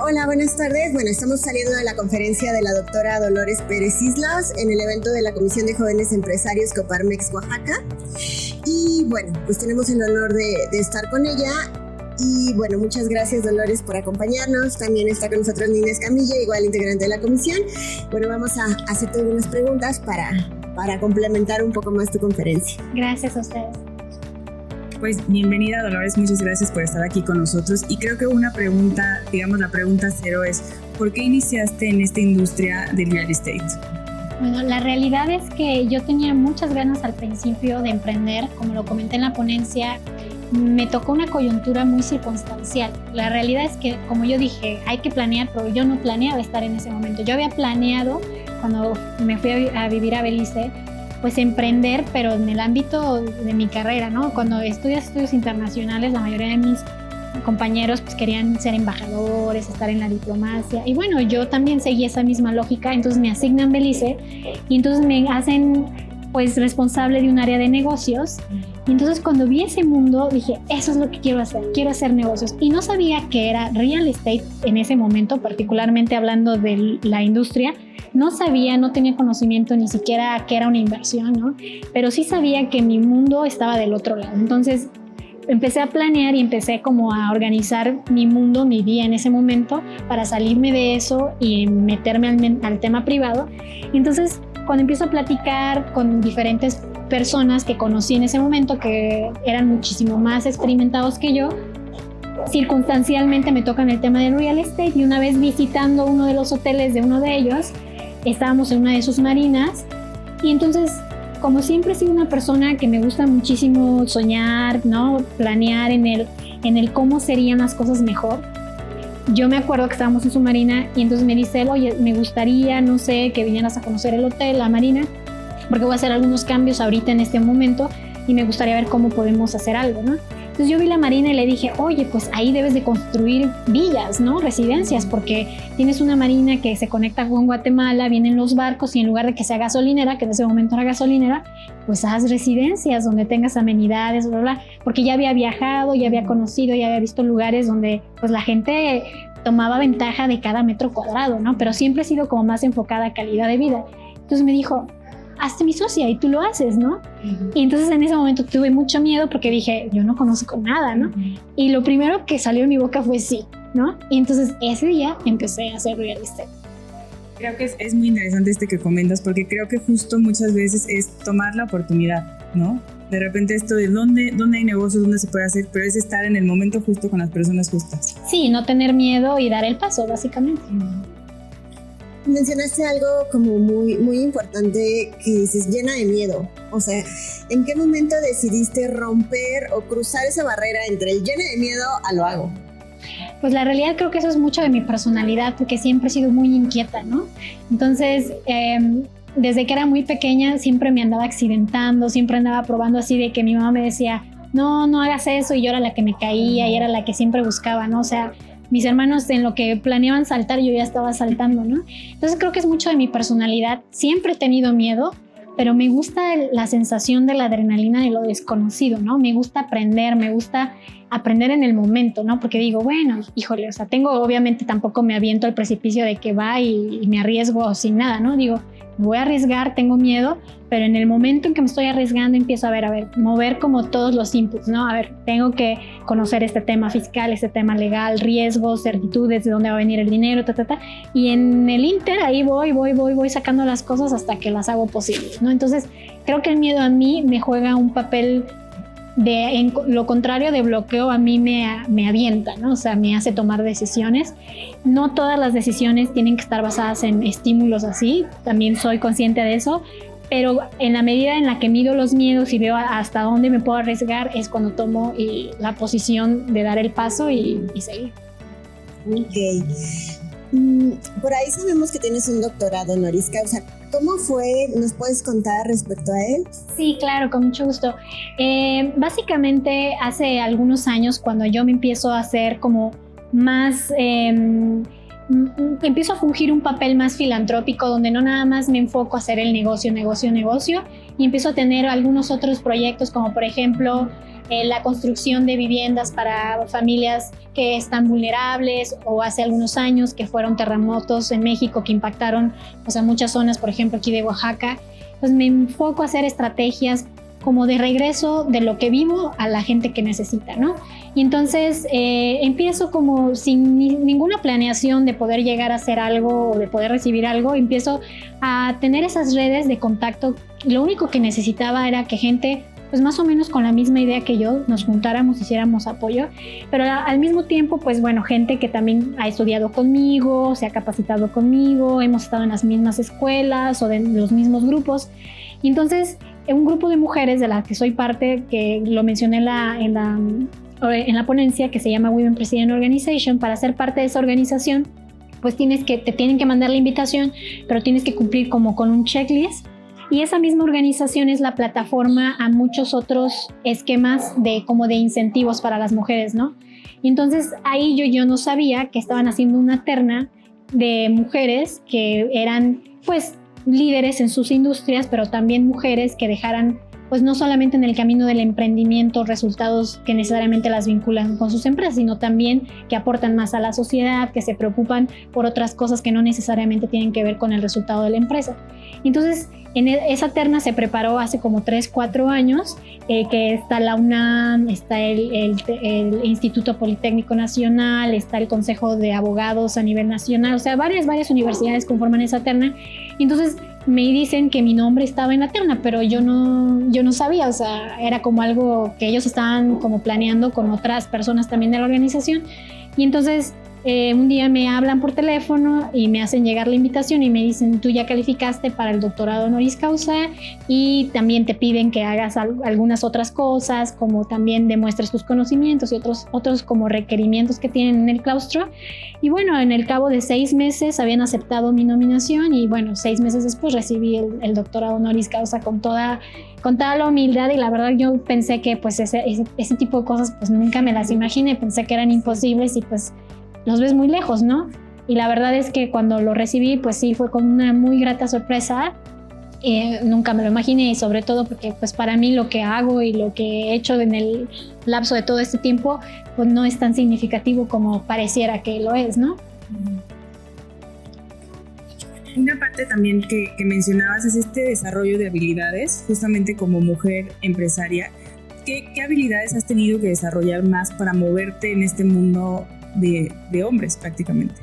Hola, buenas tardes. Bueno, estamos saliendo de la conferencia de la doctora Dolores Pérez Islas en el evento de la Comisión de Jóvenes Empresarios Coparmex Oaxaca. Y bueno, pues tenemos el honor de estar con ella. Y bueno, muchas gracias, Dolores, por acompañarnos. También está con nosotros Nina Escamilla, igual integrante de la comisión. Bueno, vamos a hacerte algunas preguntas para complementar un poco más tu conferencia. Gracias a ustedes. Pues bienvenida, Dolores, muchas gracias por estar aquí con nosotros. Y creo que una pregunta, digamos la pregunta cero es, ¿por qué iniciaste en esta industria del real estate? Bueno, la realidad es que yo tenía muchas ganas al principio de emprender, como lo comenté en la ponencia. Me tocó una coyuntura muy circunstancial. La realidad es que, como yo dije, hay que planear, pero yo no planeaba estar en ese momento. Yo había planeado, cuando me fui a vivir a Belice, pues emprender, pero en el ámbito de mi carrera, ¿no? Cuando estudias estudios internacionales, la mayoría de mis compañeros pues querían ser embajadores, estar en la diplomacia. Y bueno, yo también seguí esa misma lógica, entonces me asignan Belice y entonces me hacen pues responsable de un área de negocios. Y entonces cuando vi ese mundo dije, eso es lo que quiero hacer negocios. Y no sabía que era real estate en ese momento, particularmente hablando de la industria. No sabía, no tenía conocimiento ni siquiera que era una inversión, ¿no? Pero sí sabía que mi mundo estaba del otro lado. Entonces empecé a planear y empecé como a organizar mi mundo, mi día en ese momento para salirme de eso y meterme al tema privado. Y entonces cuando empiezo a platicar con diferentes personas que conocí en ese momento que eran muchísimo más experimentados que yo, circunstancialmente me tocan el tema del real estate y una vez visitando uno de los hoteles de uno de ellos, estábamos en una de sus marinas y entonces, como siempre he sido una persona que me gusta muchísimo soñar, ¿no? Planear en el cómo serían las cosas mejor. Yo me acuerdo que estábamos en su marina y entonces me dice él, oye, me gustaría, no sé, que vinieras a conocer el hotel, la marina, porque voy a hacer algunos cambios ahorita en este momento y me gustaría ver cómo podemos hacer algo, ¿no? Entonces yo vi la marina y le dije, oye, pues ahí debes de construir villas, ¿no? Residencias, porque tienes una marina que se conecta con Guatemala, vienen los barcos y en lugar de que sea gasolinera, que en ese momento era gasolinera, pues haz residencias donde tengas amenidades, bla, bla, porque ya había viajado, ya había conocido, ya había visto lugares donde pues la gente tomaba ventaja de cada metro cuadrado, ¿no? Pero siempre he sido como más enfocada a calidad de vida. Entonces me dijo, hazte mi socia y tú lo haces, ¿no? Uh-huh. Y entonces en ese momento tuve mucho miedo porque dije, yo no conozco nada, ¿no? Uh-huh. Y lo primero que salió en mi boca fue sí, ¿no? Y entonces ese día empecé a hacer real estate. Creo que es muy interesante que comentas porque creo que justo muchas veces es tomar la oportunidad, ¿no? De repente esto de dónde hay negocios, dónde se puede hacer, pero es estar en el momento justo con las personas justas. Sí, no tener miedo y dar el paso, básicamente. Uh-huh. Mencionaste algo como muy, muy importante que dices, llena de miedo. O sea, ¿en qué momento decidiste romper o cruzar esa barrera entre el llena de miedo a lo hago? Pues la realidad creo que eso es mucho de mi personalidad, porque siempre he sido muy inquieta, ¿no? Entonces, desde que era muy pequeña siempre me andaba accidentando, siempre andaba probando así de que mi mamá me decía, no hagas eso, y yo era la que me caía y era la que siempre buscaba, ¿no? O sea, mis hermanos en lo que planeaban saltar, yo ya estaba saltando, ¿no? Entonces creo que es mucho de mi personalidad. Siempre he tenido miedo, pero me gusta la sensación de la adrenalina de lo desconocido, ¿no? Me gusta aprender en el momento, ¿no? Porque digo, bueno, híjole, o sea, obviamente tampoco me aviento al precipicio de que va y me arriesgo sin nada, ¿no? Digo, me voy a arriesgar, tengo miedo, pero en el momento en que me estoy arriesgando empiezo a ver, mover como todos los inputs, ¿no? A ver, tengo que conocer este tema fiscal, este tema legal, riesgos, certitudes, de dónde va a venir el dinero, y en el inter ahí voy sacando las cosas hasta que las hago posibles, ¿no? Entonces, creo que el miedo a mí me juega un papel en lo contrario de bloqueo, a mí me avienta, ¿no? O sea, me hace tomar decisiones. No todas las decisiones tienen que estar basadas en estímulos así, también soy consciente de eso, pero en la medida en la que mido los miedos y veo hasta dónde me puedo arriesgar es cuando tomo la posición de dar el paso y seguir. Ok. Por ahí sabemos que tienes un doctorado honoris causa. ¿Cómo fue? ¿Nos puedes contar respecto a él? Sí, claro, con mucho gusto. Básicamente hace algunos años, cuando yo me empiezo a hacer como más... empiezo a fungir un papel más filantrópico donde no nada más me enfoco a hacer el negocio y empiezo a tener algunos otros proyectos como por ejemplo la construcción de viviendas para familias que están vulnerables, o hace algunos años que fueron terremotos en México que impactaron pues, a muchas zonas, por ejemplo aquí de Oaxaca. Pues me enfoco a hacer estrategias como de regreso de lo que vivo a la gente que necesita, ¿no? Y entonces empiezo como sin ninguna planeación de poder llegar a hacer algo o de poder recibir algo, empiezo a tener esas redes de contacto. Lo único que necesitaba era que gente, pues más o menos con la misma idea que yo, nos juntáramos, hiciéramos apoyo, pero al mismo tiempo, pues bueno, gente que también ha estudiado conmigo, se ha capacitado conmigo, hemos estado en las mismas escuelas o de los mismos grupos. Y entonces, un grupo de mujeres de la que soy parte, que lo mencioné en la ponencia, que se llama Women President Organization, para ser parte de esa organización, pues te tienen que mandar la invitación, pero tienes que cumplir como con un checklist. Y esa misma organización es la plataforma a muchos otros esquemas de incentivos para las mujeres, ¿no? Y entonces ahí yo no sabía que estaban haciendo una terna de mujeres que eran pues líderes en sus industrias, pero también mujeres que dejaran pues no solamente en el camino del emprendimiento resultados que necesariamente las vinculan con sus empresas, sino también que aportan más a la sociedad, que se preocupan por otras cosas que no necesariamente tienen que ver con el resultado de la empresa. Entonces, en esa terna se preparó hace como 3-4 años, que está la UNAM, está el Instituto Politécnico Nacional, está el Consejo de Abogados a nivel nacional, o sea, varias universidades conforman esa terna. Entonces me dicen que mi nombre estaba en la terna, pero yo no sabía, o sea, era como algo que ellos estaban como planeando con otras personas también de la organización. Y entonces un día me hablan por teléfono y me hacen llegar la invitación y me dicen: tú ya calificaste para el doctorado honoris causa, y también te piden que hagas algunas otras cosas, como también demuestres tus conocimientos y otros como requerimientos que tienen en el claustro. Y bueno, en el cabo de 6 meses habían aceptado mi nominación, y bueno, 6 meses después recibí el doctorado honoris causa con toda la humildad. Y la verdad yo pensé que pues ese tipo de cosas pues nunca me las imaginé, pensé que eran imposibles y pues los ves muy lejos, ¿no? Y la verdad es que cuando lo recibí, pues sí, fue con una muy grata sorpresa. Nunca me lo imaginé, y sobre todo porque pues para mí lo que hago y lo que he hecho en el lapso de todo este tiempo, pues no es tan significativo como pareciera que lo es, ¿no? Una parte también que mencionabas es este desarrollo de habilidades, justamente como mujer empresaria. ¿Qué habilidades has tenido que desarrollar más para moverte en este mundo de hombres prácticamente?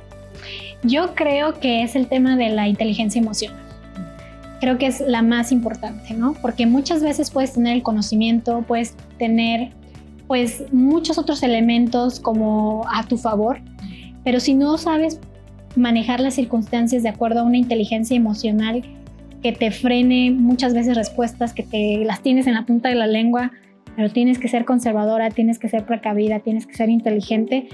Yo creo que es el tema de la inteligencia emocional. Creo que es la más importante, ¿no? Porque muchas veces puedes tener el conocimiento, puedes tener pues muchos otros elementos como a tu favor, pero si no sabes manejar las circunstancias de acuerdo a una inteligencia emocional que te frene muchas veces respuestas que te las tienes en la punta de la lengua, pero tienes que ser conservadora, tienes que ser precavida, tienes que ser inteligente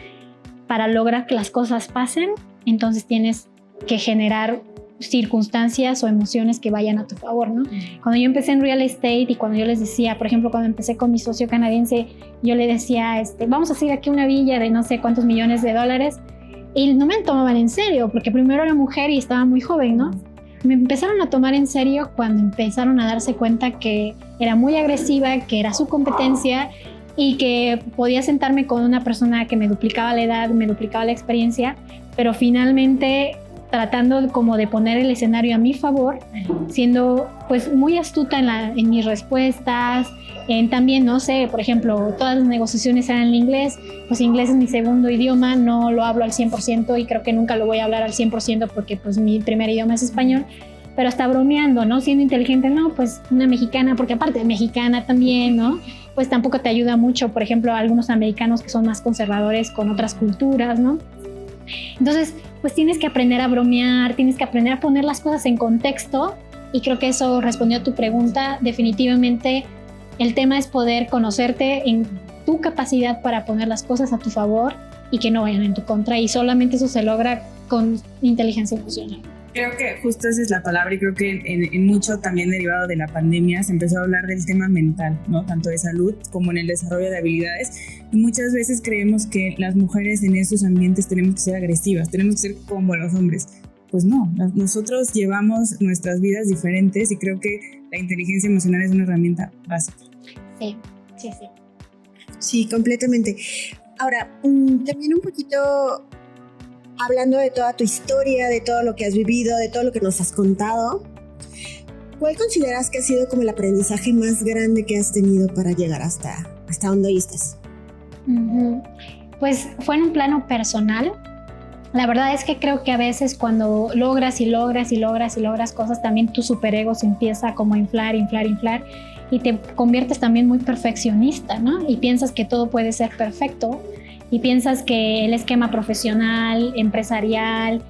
para lograr que las cosas pasen. Entonces tienes que generar circunstancias o emociones que vayan a tu favor, ¿no? Cuando yo empecé en real estate y cuando yo les decía, por ejemplo, cuando empecé con mi socio canadiense, yo le decía, vamos a hacer aquí una villa de no sé cuántos millones de dólares, y no me tomaban en serio, porque primero era mujer y estaba muy joven, ¿no? Me empezaron a tomar en serio cuando empezaron a darse cuenta que era muy agresiva, que era su competencia, y que podía sentarme con una persona que me duplicaba la edad, me duplicaba la experiencia, pero finalmente tratando como de poner el escenario a mi favor, siendo pues muy astuta en mis respuestas, también, no sé, por ejemplo, todas las negociaciones eran en inglés, pues inglés es mi segundo idioma, no lo hablo al 100% y creo que nunca lo voy a hablar al 100% porque pues mi primer idioma es español, pero hasta bromeando, ¿no? Siendo inteligente, no, pues una mexicana, porque aparte de mexicana también, ¿no? Pues tampoco te ayuda mucho, por ejemplo, a algunos americanos que son más conservadores con otras culturas, ¿no? Entonces, pues tienes que aprender a bromear, tienes que aprender a poner las cosas en contexto, y creo que eso respondió a tu pregunta. Definitivamente el tema es poder conocerte en tu capacidad para poner las cosas a tu favor y que no vayan en tu contra, y solamente eso se logra con inteligencia emocional. Creo que justo esa es la palabra, y creo que en mucho también derivado de la pandemia se empezó a hablar del tema mental, ¿no? Tanto de salud como en el desarrollo de habilidades, y muchas veces creemos que las mujeres en esos ambientes tenemos que ser agresivas, tenemos que ser como los hombres. Pues no, nosotros llevamos nuestras vidas diferentes, y creo que la inteligencia emocional es una herramienta básica. Sí. Sí, completamente. Ahora, también un poquito hablando de toda tu historia, de todo lo que has vivido, de todo lo que nos has contado, ¿cuál consideras que ha sido como el aprendizaje más grande que has tenido para llegar hasta donde hoy estás? Pues fue en un plano personal. La verdad es que creo que a veces cuando logras cosas, también tu superego se empieza como a inflar y te conviertes también muy perfeccionista, ¿no? Y piensas que todo puede ser perfecto y piensas que el esquema profesional, empresarial,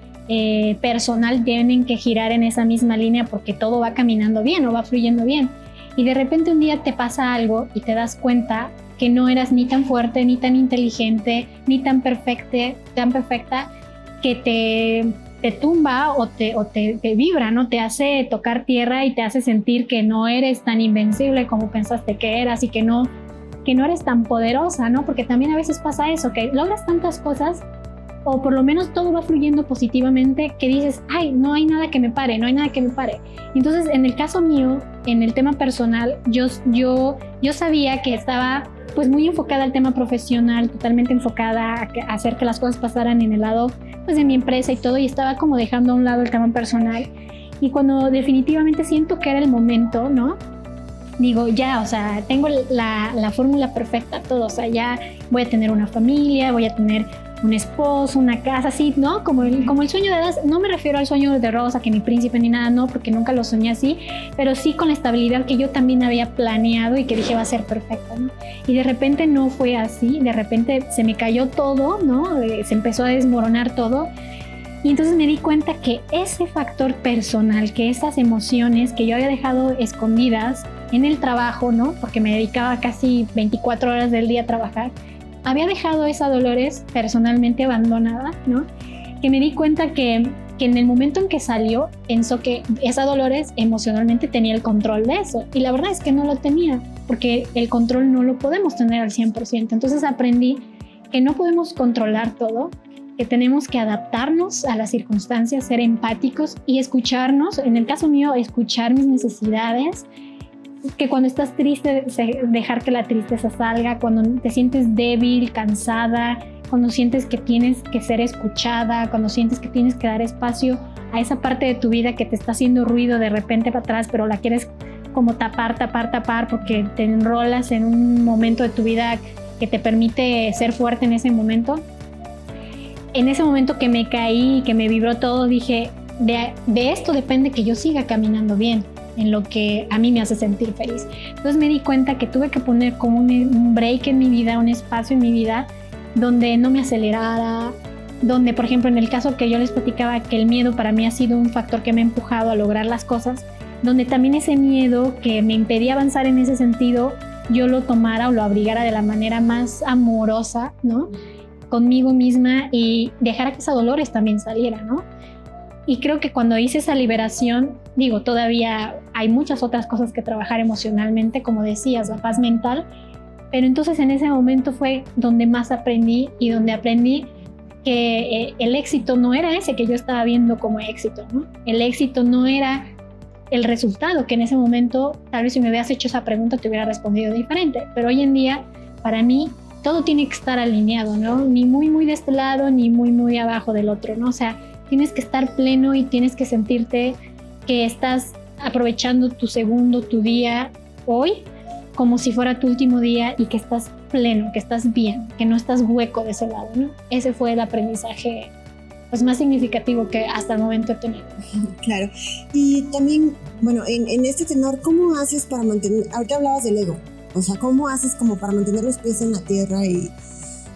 personal tienen que girar en esa misma línea porque todo va caminando bien o va fluyendo bien. Y de repente un día te pasa algo y te das cuenta que no eras ni tan fuerte, ni tan inteligente, ni tan perfecta, que te tumba o te vibra, ¿no? Te hace tocar tierra y te hace sentir que no eres tan invencible como pensaste que eras y que no eres tan poderosa, ¿no? Porque también a veces pasa eso, que logras tantas cosas o por lo menos todo va fluyendo positivamente que dices, ay, no hay nada que me pare. Entonces, en el caso mío, en el tema personal, yo sabía que estaba pues muy enfocada al tema profesional, totalmente enfocada a hacer que las cosas pasaran en el lado pues de mi empresa y todo, y estaba como dejando a un lado el tema personal. Y cuando definitivamente siento que era el momento, ¿no? Digo, ya, o sea, tengo la fórmula perfecta, todo, o sea, ya voy a tener una familia, voy a tener un esposo, una casa, así, ¿no? Como el sueño de hadas. No me refiero al sueño de Rosa, que mi príncipe ni nada, no, porque nunca lo soñé así, pero sí con la estabilidad que yo también había planeado y que dije va a ser perfecta, ¿no? Y de repente no fue así, de repente se me cayó todo, ¿no? Se empezó a desmoronar todo. Y entonces me di cuenta que ese factor personal, que esas emociones que yo había dejado escondidas en el trabajo, ¿no? Porque me dedicaba casi 24 horas del día a trabajar, había dejado esa Dolores personalmente abandonada, ¿no? Que me di cuenta que en el momento en que salió, pensó que esa Dolores emocionalmente tenía el control de eso. Y la verdad es que no lo tenía, porque el control no lo podemos tener al 100%. Entonces aprendí que no podemos controlar todo, que tenemos que adaptarnos a las circunstancias, ser empáticos y escucharnos. En el caso mío, escuchar mis necesidades, que cuando estás triste, dejar que la tristeza salga, cuando te sientes débil, cansada, cuando sientes que tienes que ser escuchada, cuando sientes que tienes que dar espacio a esa parte de tu vida que te está haciendo ruido de repente para atrás, pero la quieres como tapar, porque te enrolas en un momento de tu vida que te permite ser fuerte en ese momento. En ese momento que me caí, que me vibró todo, dije, de esto depende que yo siga caminando bien, en lo que a mí me hace sentir feliz. Entonces me di cuenta que tuve que poner como un break en mi vida, un espacio en mi vida donde no me acelerara, donde, por ejemplo, en el caso que yo les platicaba, que el miedo para mí ha sido un factor que me ha empujado a lograr las cosas, donde también ese miedo que me impedía avanzar en ese sentido, yo lo tomara o lo abrigara de la manera más amorosa, ¿no? Conmigo misma, y dejara que esa Dolores también saliera, ¿no? Y creo que cuando hice esa liberación, digo, todavía hay muchas otras cosas que trabajar emocionalmente, como decías, la paz mental, pero entonces en ese momento fue donde más aprendí, y donde aprendí que el éxito no era ese que yo estaba viendo como éxito, ¿no? El éxito no era el resultado, que en ese momento, tal vez si me hubieras hecho esa pregunta te hubiera respondido diferente, pero hoy en día, para mí, todo tiene que estar alineado, ¿no? Ni muy, muy de este lado, ni muy, muy abajo del otro, ¿no? O sea, tienes que estar pleno y tienes que sentirte que estás aprovechando tu segundo, tu día hoy, como si fuera tu último día, y que estás pleno, que estás bien, que no estás hueco de ese lado, ¿no? Ese fue el aprendizaje pues más significativo que hasta el momento he tenido. Claro. Y también, bueno, en este tenor, ¿cómo haces para mantener, ahorita hablabas del ego, o sea, ¿cómo haces como para mantener los pies en la tierra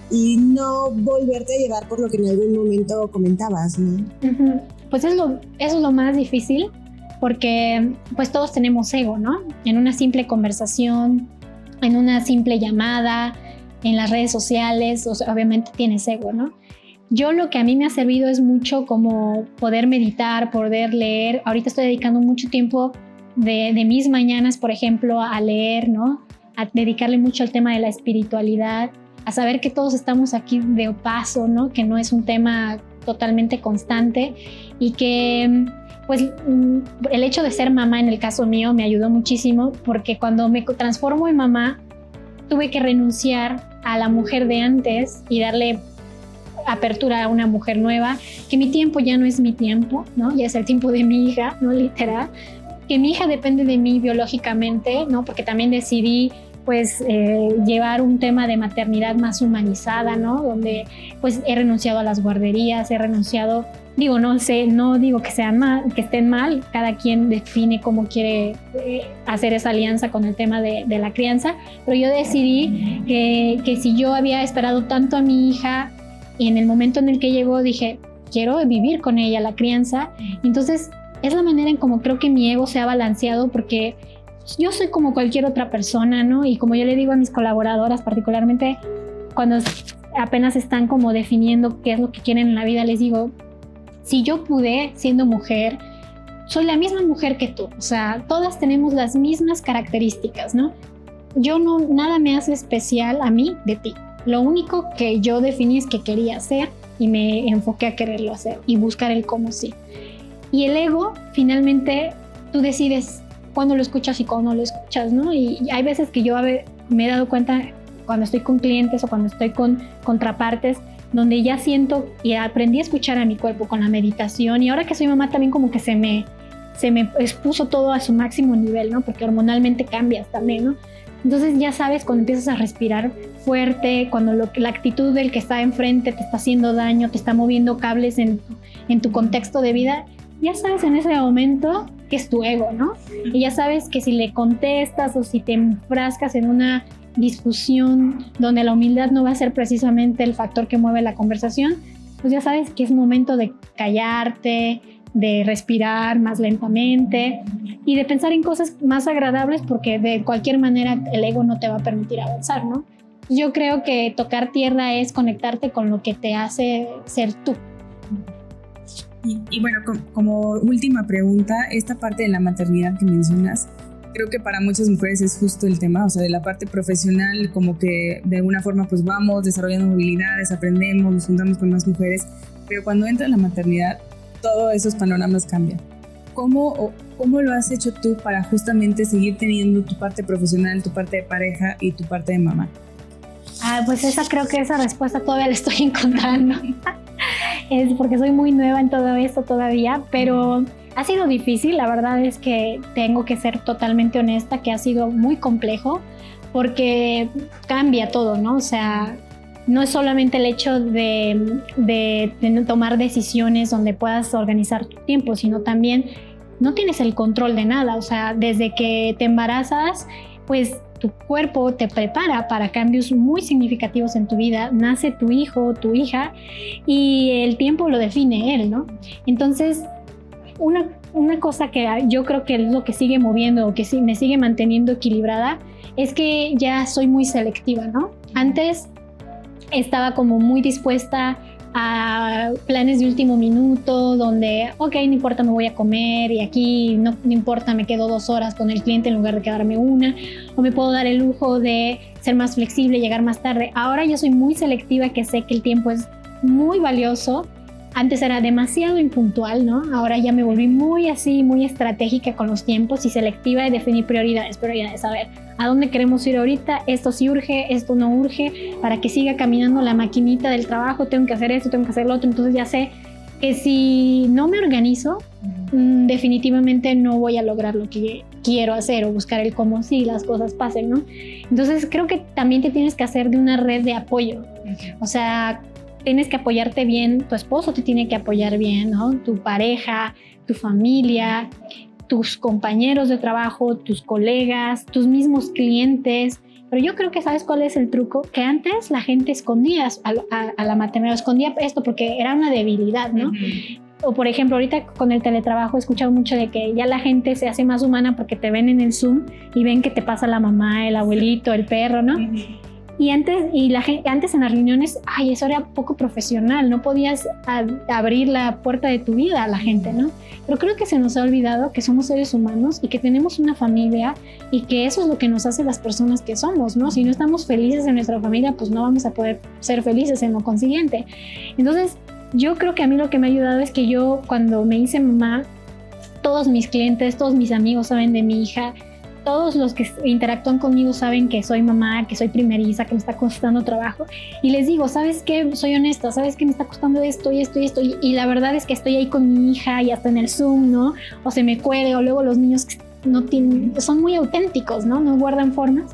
y no volverte a llevar por lo que en algún momento comentabas, ¿no? Uh-huh. Pues eso es lo más difícil, porque pues todos tenemos ego, ¿no? En una simple conversación, en una simple llamada, en las redes sociales, o sea, obviamente tienes ego, ¿no? Yo lo que a mí me ha servido es mucho como poder meditar, poder leer. Ahorita estoy dedicando mucho tiempo de mis mañanas, por ejemplo, a leer, ¿no? A dedicarle mucho al tema de la espiritualidad, a saber que todos estamos aquí de paso, ¿no? Que no es un tema totalmente constante, y que pues el hecho de ser mamá en el caso mío me ayudó muchísimo, porque cuando me transformo en mamá tuve que renunciar a la mujer de antes y darle apertura a una mujer nueva, que mi tiempo ya no es mi tiempo, ¿no? Ya es el tiempo de mi hija, ¿no? Literal. Que mi hija depende de mí biológicamente, ¿no? Porque también decidí pues llevar un tema de maternidad más humanizada, ¿no? Donde pues he renunciado a las guarderías, he renunciado, digo, no sé, no digo que sean mal, que estén mal, cada quien define cómo quiere hacer esa alianza con el tema de la crianza, pero yo decidí que si yo había esperado tanto a mi hija y en el momento en el que llegó dije, quiero vivir con ella la crianza, entonces es la manera en como creo que mi ego se ha balanceado, porque yo soy como cualquier otra persona, ¿no? Y como yo le digo a mis colaboradoras, particularmente cuando apenas están como definiendo qué es lo que quieren en la vida, les digo, si yo pude, siendo mujer, soy la misma mujer que tú. O sea, todas tenemos las mismas características, ¿no? Nada me hace especial a mí de ti. Lo único que yo definí es que quería hacer y me enfoqué a quererlo hacer y buscar el cómo sí. Y el ego, finalmente, tú decides cuándo lo escuchas y cuándo no lo escuchas, ¿no? Y hay veces que yo me he dado cuenta cuando estoy con clientes o cuando estoy con contrapartes, donde ya siento y aprendí a escuchar a mi cuerpo con la meditación, y ahora que soy mamá también como que se me expuso todo a su máximo nivel, ¿no? Porque hormonalmente cambias también, ¿no? Entonces ya sabes cuando empiezas a respirar fuerte, cuando la actitud del que está enfrente te está haciendo daño, te está moviendo cables en tu contexto de vida, ya sabes en ese momento que es tu ego, ¿no? Y ya sabes que si le contestas o si te enfrascas en una discusión donde la humildad no va a ser precisamente el factor que mueve la conversación, pues ya sabes que es momento de callarte, de respirar más lentamente y de pensar en cosas más agradables, porque de cualquier manera el ego no te va a permitir avanzar, ¿no? Yo creo que tocar tierra es conectarte con lo que te hace ser tú. Y bueno, como última pregunta, esta parte de la maternidad que mencionas, creo que para muchas mujeres es justo el tema, o sea, de la parte profesional, como que de alguna forma pues vamos desarrollando movilidades, aprendemos, nos juntamos con más mujeres, pero cuando entra la maternidad, todos esos panoramas cambian. ¿Cómo lo has hecho tú para justamente seguir teniendo tu parte profesional, tu parte de pareja y tu parte de mamá? Pues creo que esa respuesta todavía la estoy encontrando. Es porque soy muy nueva en todo esto todavía, pero ha sido difícil. La verdad es que tengo que ser totalmente honesta, que ha sido muy complejo porque cambia todo, ¿no? O sea, no es solamente el hecho de tomar decisiones donde puedas organizar tu tiempo, sino también no tienes el control de nada. O sea, desde que te embarazas, pues tu cuerpo te prepara para cambios muy significativos en tu vida. Nace tu hijo o tu hija y el tiempo lo define él, ¿no? Entonces, una cosa que yo creo que es lo que sigue moviendo o que me sigue manteniendo equilibrada es que ya soy muy selectiva, ¿no? Antes estaba como muy dispuesta a planes de último minuto donde, ok, no importa, me voy a comer y aquí no importa, me quedo 2 horas con el cliente en lugar de quedarme 1, o me puedo dar el lujo de ser más flexible, llegar más tarde. Ahora yo soy muy selectiva, que sé que el tiempo es muy valioso. Antes era demasiado impuntual, ¿no? Ahora ya me volví muy estratégica con los tiempos y selectiva de definir prioridades, a ver, ¿a dónde queremos ir ahorita? Esto sí urge, esto no urge, para que siga caminando la maquinita del trabajo, tengo que hacer esto, tengo que hacer lo otro. Entonces ya sé que si no me organizo, definitivamente no voy a lograr lo que quiero hacer o buscar el cómo sí las cosas pasen, ¿no? Entonces creo que también te tienes que hacer de una red de apoyo. O sea, tienes que apoyarte bien, tu esposo te tiene que apoyar bien, ¿no? Tu pareja, tu familia, tus compañeros de trabajo, tus colegas, tus mismos clientes. Pero yo creo que ¿sabes cuál es el truco? Que antes la gente escondía a la maternidad, escondía esto porque era una debilidad, ¿no? O por ejemplo, ahorita con el teletrabajo he escuchado mucho de que ya la gente se hace más humana porque te ven en el Zoom y ven que te pasa la mamá, el abuelito, el perro, ¿no? Y antes en las reuniones, eso era poco profesional, no podías abrir la puerta de tu vida a la gente, ¿no? Pero creo que se nos ha olvidado que somos seres humanos y que tenemos una familia y que eso es lo que nos hace las personas que somos, ¿no? Si no estamos felices en nuestra familia, pues no vamos a poder ser felices en lo consiguiente. Entonces, yo creo que a mí lo que me ha ayudado es que yo, cuando me hice mamá, todos mis clientes, todos mis amigos saben de mi hija, todos los que interactúan conmigo saben que soy mamá, que soy primeriza, que me está costando trabajo. Y les digo, ¿sabes qué? Soy honesta, ¿sabes qué? Me está costando esto y esto y esto. Y la verdad es que estoy ahí con mi hija y hasta en el Zoom, ¿no? O se me cuelga, o luego los niños no tienen, son muy auténticos, ¿no? No guardan formas.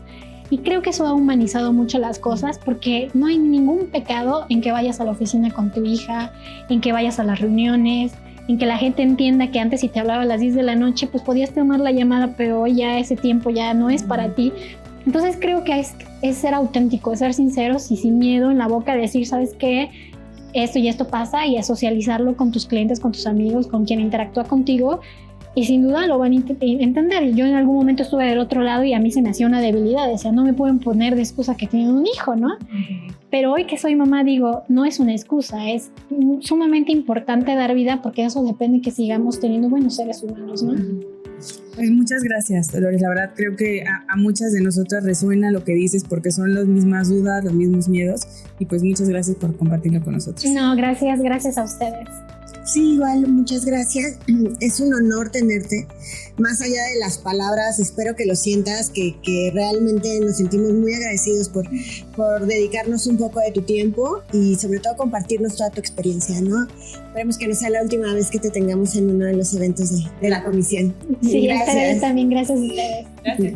Y creo que eso ha humanizado mucho las cosas, porque no hay ningún pecado en que vayas a la oficina con tu hija, en que vayas a las reuniones, en que la gente entienda que antes si te hablaba a las 10 de la noche, pues podías tomar la llamada, pero hoy ya ese tiempo ya no es para ti. Entonces creo que es ser auténtico, es ser sinceros y sin miedo en la boca, decir, ¿sabes qué? Esto y esto pasa, y a socializarlo con tus clientes, con tus amigos, con quien interactúa contigo. Y sin duda lo van a entender. Yo en algún momento estuve del otro lado y a mí se me hacía una debilidad. Decía, no me pueden poner de excusa que tienen un hijo, ¿no? Pero hoy que soy mamá digo, no es una excusa, es sumamente importante dar vida, porque eso depende que sigamos teniendo buenos seres humanos, ¿no? Pues muchas gracias, Dolores. La verdad creo que a muchas de nosotras resuena lo que dices, porque son las mismas dudas, los mismos miedos, y pues muchas gracias por compartirlo con nosotros. No, gracias a ustedes. Sí, igual, muchas gracias. Es un honor tenerte. Más allá de las palabras, espero que lo sientas, que realmente nos sentimos muy agradecidos por dedicarnos un poco de tu tiempo y sobre todo compartirnos toda tu experiencia, ¿no? Esperemos que no sea la última vez que te tengamos en uno de los eventos de la comisión. Sí, gracias. También gracias a ustedes. Gracias.